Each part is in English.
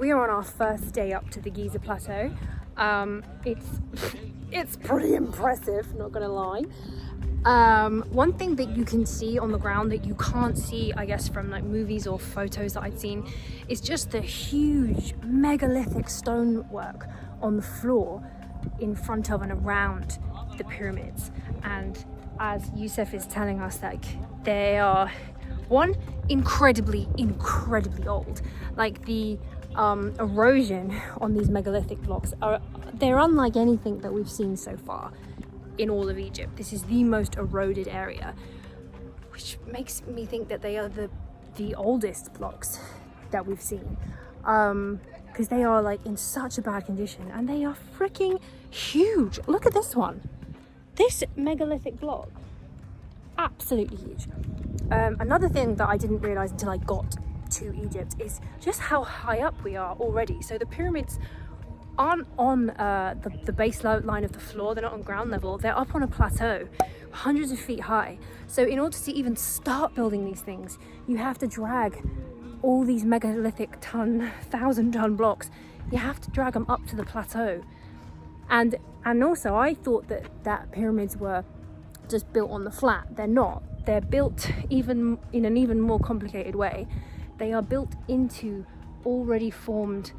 we are on our first day up to the Giza Plateau. It's pretty impressive, not gonna lie. One thing that you can see on the ground that you can't see, I guess, from like movies or photos that I'd seen, is just the huge megalithic stonework on the floor in front of and around the pyramids. And as Yousef is telling us, like, they are incredibly old. Like the erosion on these megalithic blocks they're unlike anything that we've seen so far in all of Egypt. This is the most eroded area, which makes me think that they are the oldest blocks that we've seen, because they are like in such a bad condition and they are freaking huge. Look at this one, this megalithic block, absolutely huge. Another thing that I didn't realize until I got to Egypt is just how high up we are already. So the pyramids aren't on the base line of the floor, they're not on ground level, they're up on a plateau hundreds of feet high. So in order to even start building these things, you have to drag all these megalithic 1,000-ton blocks, you have to drag them up to the plateau. And also I thought that pyramids were just built on the flat. They're not. They're built even in an even more complicated way. They are built into already formed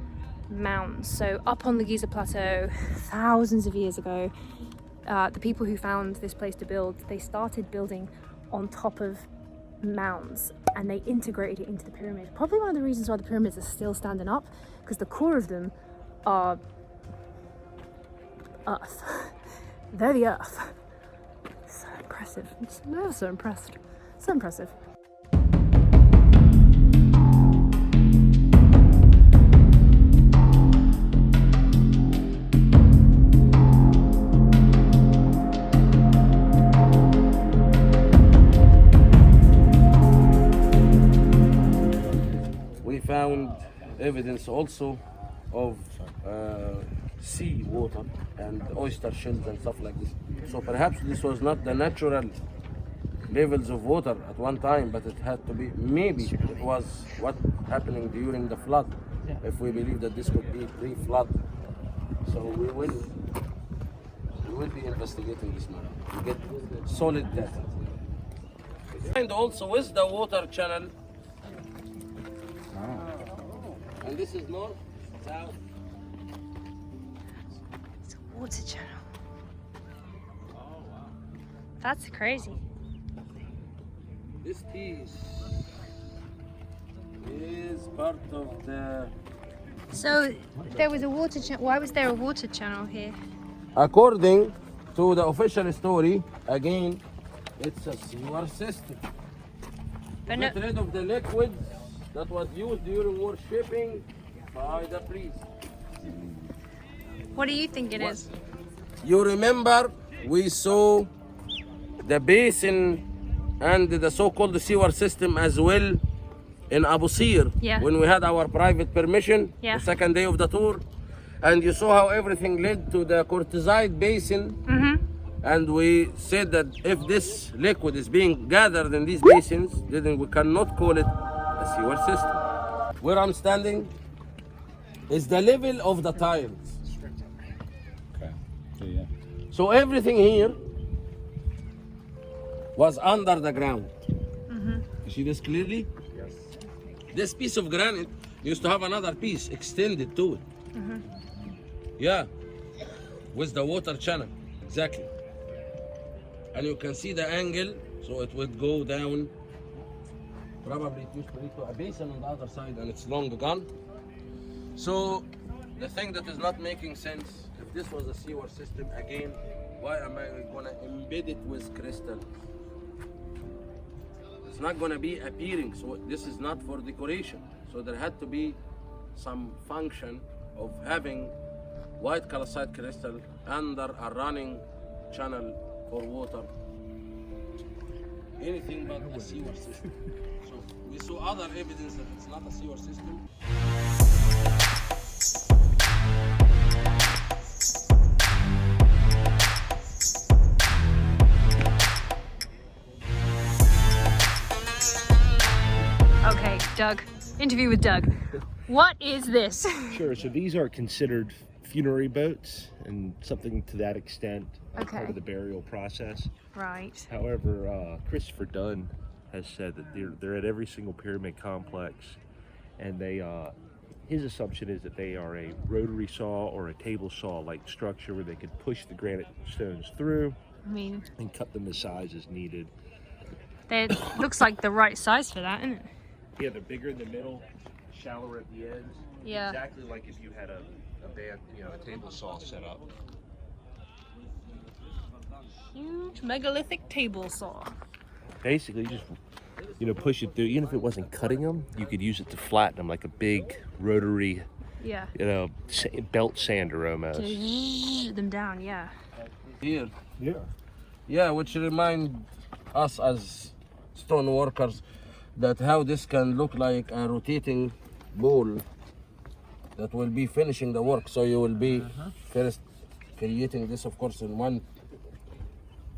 mounds. So up on the Giza Plateau, thousands of years ago, the people who found this place to build, they started building on top of mounds and they integrated it into the pyramid. Probably one of the reasons why the pyramids are still standing up, because the core of them are earth. They're the earth. So impressive. I'm so impressed. So impressive. We found evidence also of sea water and oyster shells and stuff like this. So perhaps this was not the natural levels of water at one time, but it had to be, maybe it was what happening during the flood, if we believe that this could be pre-flood. So we will be investigating this now to get solid data. And also with the water channel, and this is north, south. It's a water channel. That's crazy. This piece is part of the... So there was a water channel. Why was there a water channel here? According to the official story, again, it's a sewer system. But Get rid of the liquid that was used during worshipping by the priest. What do you think it is? You remember we saw the basin and the so-called sewer system as well in Abu Sir, when we had our private permission, the second day of the tour, and you saw how everything led to the Cortezide basin. And we said that if this liquid is being gathered in these basins, then we cannot call it a sewer system. Where I'm standing is the level of the tiles. Okay. So everything here was under the ground. You see this clearly? Yes. This piece of granite used to have another piece extended to it. Yeah, with the water channel, exactly. And you can see the angle, so it would go down. Probably it used to lead to a basin on the other side and it's long gone. So the thing that is not making sense, if this was a sewer system again, why am I gonna embed it with crystal? It's not gonna be appearing, so this is not for decoration. So there had to be some function of having white calcite crystal under a running channel for water. Anything but a sewer system. So we saw other evidence that it's not a sewer system. Okay, Doug. Interview with Doug. What is this? Sure. So these are considered funerary boats and something to that extent, part of the burial process. Right. However, Christopher Dunn has said that they're at every single pyramid complex, and his assumption is that they are a rotary saw or a table saw like structure where they could push the granite stones through and cut them the size as needed. It looks like the right size for that, isn't it? Yeah, they're bigger in the middle, shallower at the ends. Yeah. Exactly like if you had a table saw set up. Huge megalithic table saw. Basically, just push it through. Even if it wasn't cutting them, you could use it to flatten them like a big rotary, belt sander almost. To them down, yeah. Here. Yeah. Yeah, which remind us as stone workers that how this can look like a rotating ball that will be finishing the work. So you will be first creating this, of course, in one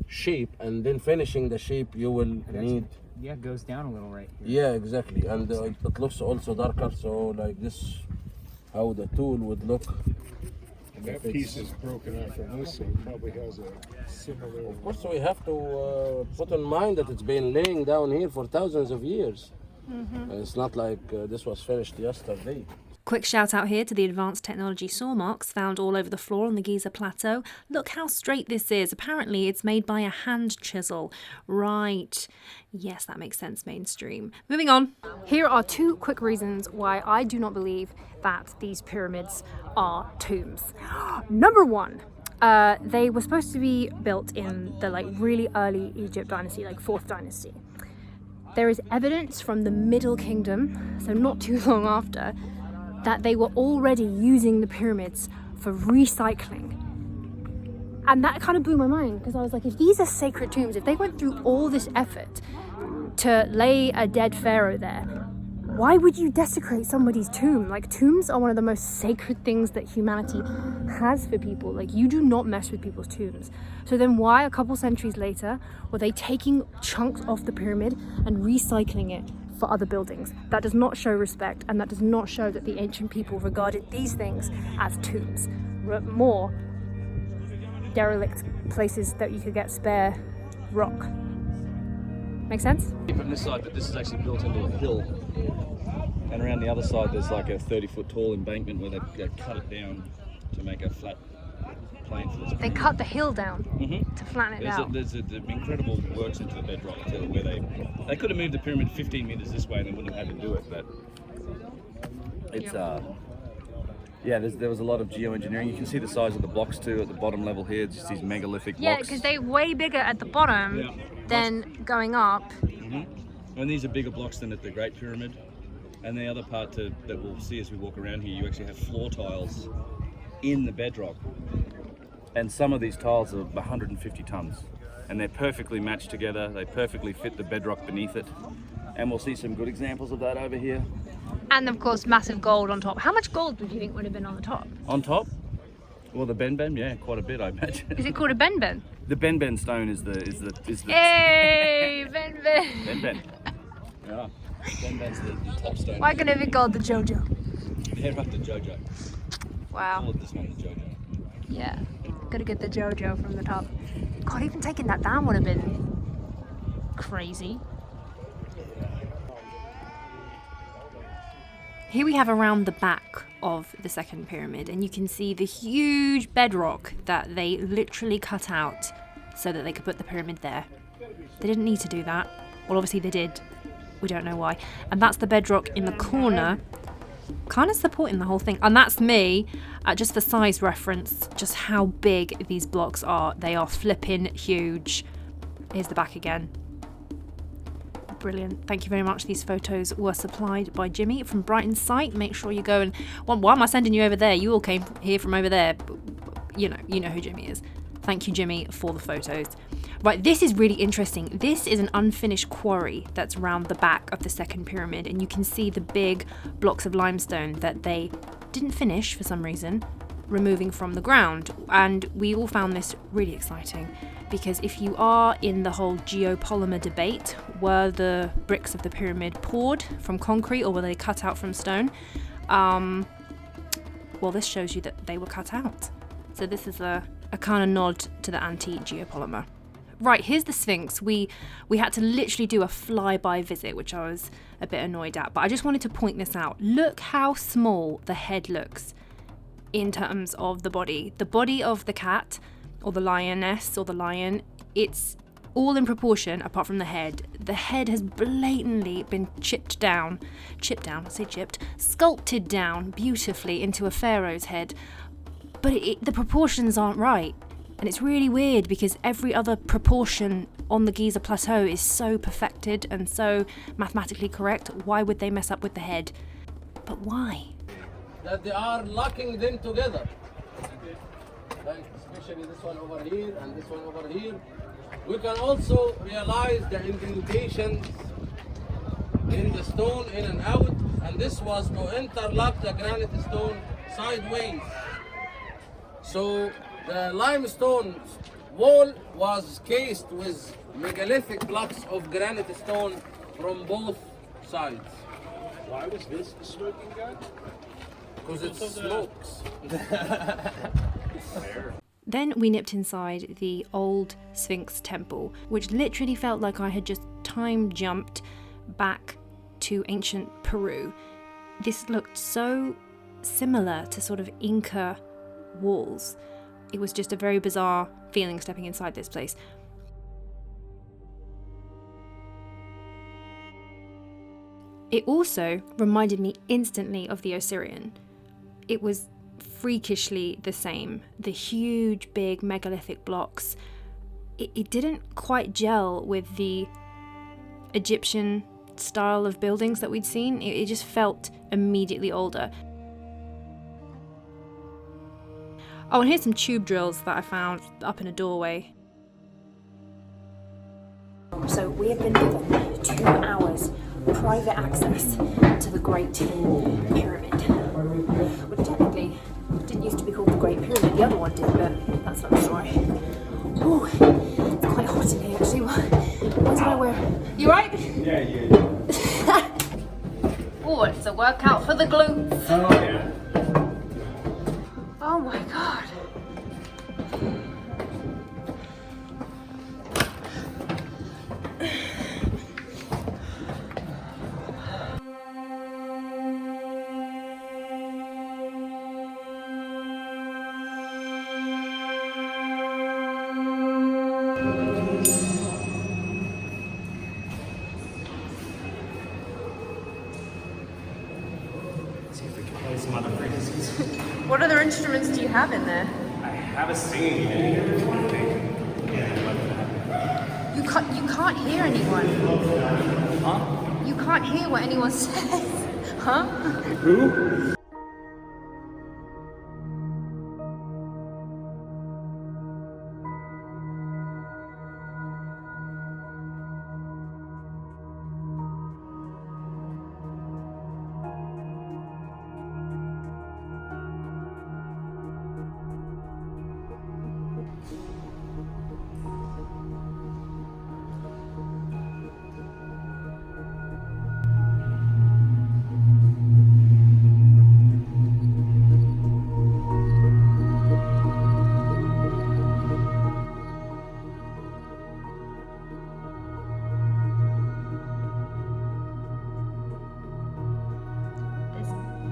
shape, and then finishing the shape you will need. Yeah, it goes down a little right here. Yeah, exactly, and it looks also darker. So like this, how the tool would look. And that piece is broken off from this, so it probably has a similar. Of course, we have to put in mind that it's been laying down here for thousands of years. It's not like this was finished yesterday. Quick shout out here to the advanced technology saw marks found all over the floor on the Giza Plateau. Look how straight this is. Apparently it's made by a hand chisel. Right. Yes, that makes sense, mainstream. Moving on. Here are two quick reasons why I do not believe that these pyramids are tombs. Number one, they were supposed to be built in the really early Egypt dynasty, like 4th dynasty. There is evidence from the Middle Kingdom, so not too long after, that they were already using the pyramids for recycling. And that kind of blew my mind, because I was like, if these are sacred tombs, if they went through all this effort to lay a dead pharaoh there, why would you desecrate somebody's tomb? Like, tombs are one of the most sacred things that humanity has for people. Like, you do not mess with people's tombs. So then why, a couple centuries later, were they taking chunks off the pyramid and recycling it for other buildings? That does not show respect, and that does not show that the ancient people regarded these things as tombs. More derelict places that you could get spare rock. Make sense? From this side, but this is actually built into a hill. And around the other side, there's like a 30-foot tall embankment where they cut it down to make a flat plane for this. They cut the hill down to flatten it out. There's incredible works into the bedrock too, where they could have moved the pyramid 15 meters this way and they wouldn't have had to do it, but it's there was a lot of geoengineering. You can see the size of the blocks too at the bottom level here. It's just these megalithic blocks. Yeah, because they're way bigger at the bottom than going up. And these are bigger blocks than at the Great Pyramid. And the other part that we'll see as we walk around here, you actually have floor tiles in the bedrock. And some of these tiles are 150 tons. And they're perfectly matched together. They perfectly fit the bedrock beneath it. And we'll see some good examples of that over here. And of course, massive gold on top. How much gold do you think would have been on the top? On top? Well, the Ben, yeah, quite a bit, I imagine. Is it called a Ben? The Ben stone is the. Hey, Ben. Ben. Yeah. Ben's the top stone. Why couldn't it be called the Jojo? Yeah, right, the Jojo. Wow. Call it this one the Jojo. Yeah, gotta get the Jojo from the top. God, even taking that down would have been crazy. Here we have around the back of the second pyramid, and you can see the huge bedrock that they literally cut out so that they could put the pyramid there. They didn't need to do that. Well, obviously they did. We don't know why. And that's the bedrock in the corner, kind of supporting the whole thing. And that's me, just for size reference, just how big these blocks are. They are flipping huge. Here's the back again. Brilliant. Thank you very much. These photos were supplied by Jimmy from Brighton site. Make sure you go and... Well, why am I sending you over there? You all came here from over there. You know who Jimmy is. Thank you, Jimmy, for the photos. Right, this is really interesting. This is an unfinished quarry that's round the back of the second pyramid, and you can see the big blocks of limestone that they didn't finish for some reason removing from the ground. And we all found this really exciting because if you are in the whole geopolymer debate, were the bricks of the pyramid poured from concrete or were they cut out from stone? well, this shows you that they were cut out. So this is a kind of nod to the anti-geopolymer. Right, here's the Sphinx. We had to literally do a flyby visit, which I was a bit annoyed at, but I just wanted to point this out. Look how small the head looks in terms of the body. The body of the cat, or the lioness, or the lion, it's all in proportion apart from the head. The head has blatantly been sculpted down beautifully into a pharaoh's head, but the proportions aren't right. And it's really weird because every other proportion on the Giza Plateau is so perfected and so mathematically correct. Why would they mess up with the head? But why? That they are locking them together. Like especially this one over here and this one over here. We can also realize the indentations in the stone in and out, and this was to interlock the granite stone sideways. So the limestone wall was cased with megalithic blocks of granite stone from both sides. Why was this the smoking gun? Because it smokes. Then we nipped inside the old Sphinx Temple, which literally felt like I had just time jumped back to ancient Peru. This looked so similar to sort of Inca walls. It was just a very bizarre feeling stepping inside this place. It also reminded me instantly of the Osirian. It was freakishly the same. The huge, big, megalithic blocks. It didn't quite gel with the Egyptian style of buildings that we'd seen. It just felt immediately older. Oh, and here's some tube drills that I found up in a doorway. So we have been given 2 hours private access to the Great Pyramid, which technically didn't used to be called the Great Pyramid. The other one did, but that's not the story. Ooh, it's quite hot in here actually. What did I wear? You right? Yeah. Oh, it's a workout for the glutes. Oh yeah. Oh my god. See if we can play some other frequencies. What other instruments do you have in there? I have a singing bit, I think. Yeah, You can't hear anyone. Huh? You can't hear what anyone says. Huh? Who?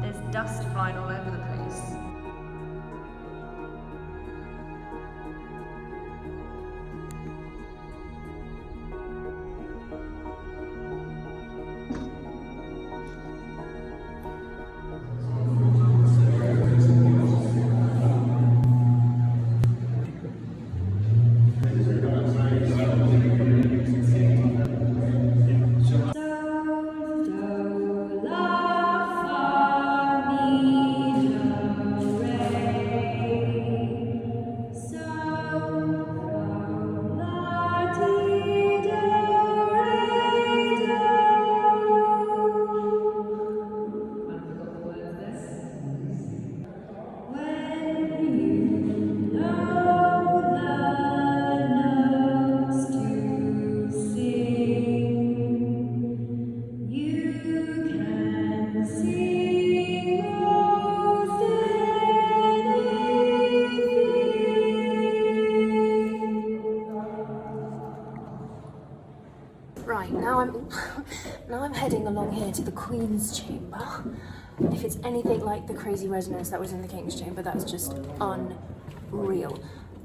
There's dust flying all over the place. Right, now I'm heading along here to the Queen's Chamber. If it's anything like the crazy resonance that was in the King's Chamber, that's just unreal.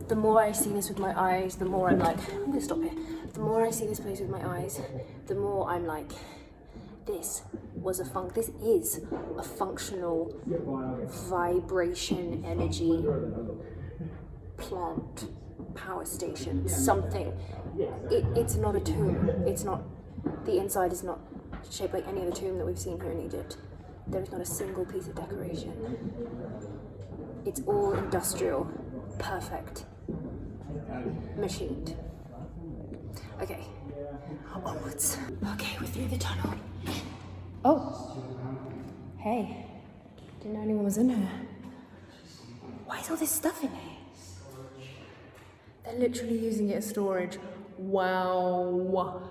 The more I see this with my eyes, the more I'm like, I'm gonna stop here. The more I see this place with my eyes, the more I'm like, this is a functional vibration energy plant, power station, something. It's not a tomb. It's not, the inside is not shaped like any other tomb that we've seen here in Egypt. There is not a single piece of decoration. It's all industrial, perfect, machined. Okay, onwards. Okay, we're through the tunnel. Oh, hey, didn't know anyone was in here. Why is all this stuff in here? They're literally using it as storage. Wow.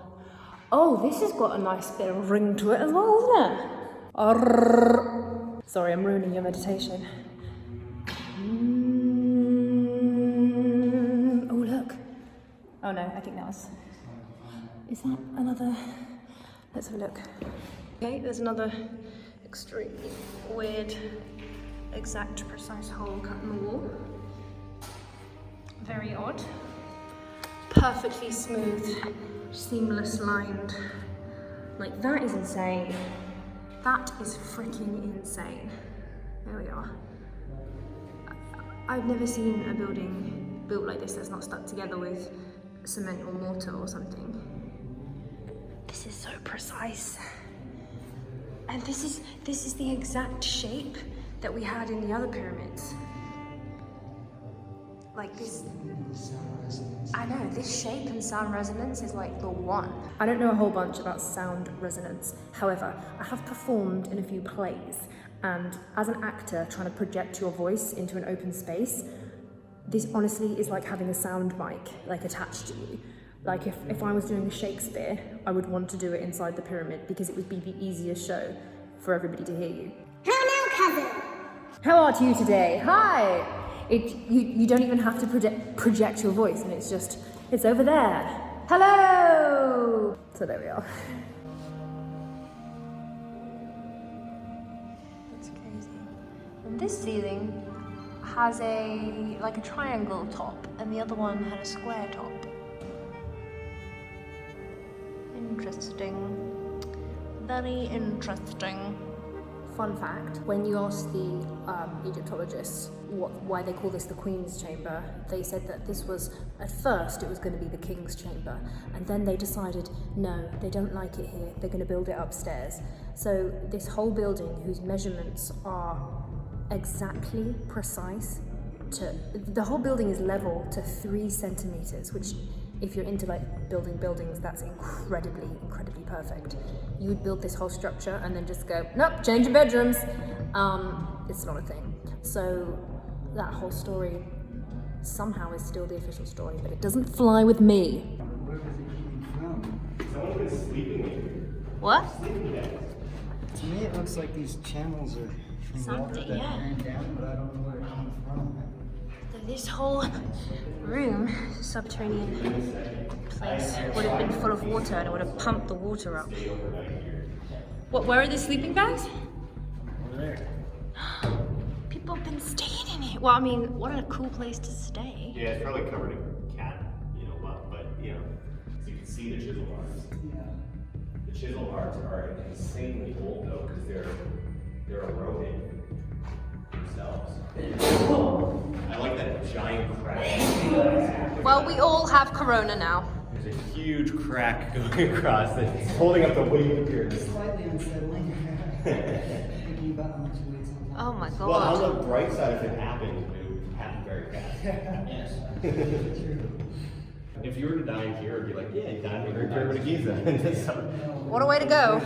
Oh, this has got a nice bit of ring to it as well, isn't it? Sorry, I'm ruining your meditation. Oh, look. Oh no, I think that was... Is that another... Let's have a look. Okay, there's another extremely weird, exact, precise hole cut in the wall. Very odd. Perfectly smooth, seamless lined. Like, that is insane. That is freaking insane. There we are. I've never seen a building built like this that's not stuck together with cement or mortar or something. This is so precise. And this is the exact shape that we had in the other pyramids. Like this, I know, this shape and sound resonance is like the one. I don't know a whole bunch about sound resonance. However, I have performed in a few plays, and as an actor trying to project your voice into an open space, this honestly is like having a sound mic like attached to you. Like if I was doing Shakespeare, I would want to do it inside the pyramid because it would be the easiest show for everybody to hear you. Hello, cousin. How art you today? Hi. You don't even have to project your voice, and it's over there. Hello. So there we are. That's crazy. And this ceiling has a triangle top, and the other one had a square top. Interesting. Very interesting. Fun fact, when you ask the Egyptologists why they call this the Queen's Chamber, they said that this was, at first, it was going to be the King's Chamber, and then they decided, no, they don't like it here, they're going to build it upstairs. So this whole building, whose measurements are exactly precise, the whole building is level to 3 centimeters, which, if you're into like building buildings, that's incredibly perfect. You would build this whole structure and then just go, nope, change your bedrooms. It's not a thing. So that whole story somehow is still the official story, but it doesn't fly with me. Where was it coming from? Someone's been sleeping here. What? To me, it looks like these channels are from water that ran down, but I don't know where it comes from. This whole room, subterranean place, would have been full of water, and it would have pumped the water up. What, where are the sleeping bags? Over there. People have been staying in it. Well, I mean, what a cool place to stay. Yeah, it's probably covered in cat, but so you can see the chisel marks. Yeah. The chisel marks are insanely old though, because they're eroding themselves. I like that giant crack. Well, we all have corona now. There's a huge crack going across that's holding up the weight of the pyramid. Slightly unsettling. Thinking about how much weight something. Oh my god. Well, on the bright side, if it happened, it would happen very fast. Yes. If you were to die in here, it'd be like, yeah, you died in the Great Pyramid of Giza. What a way to go.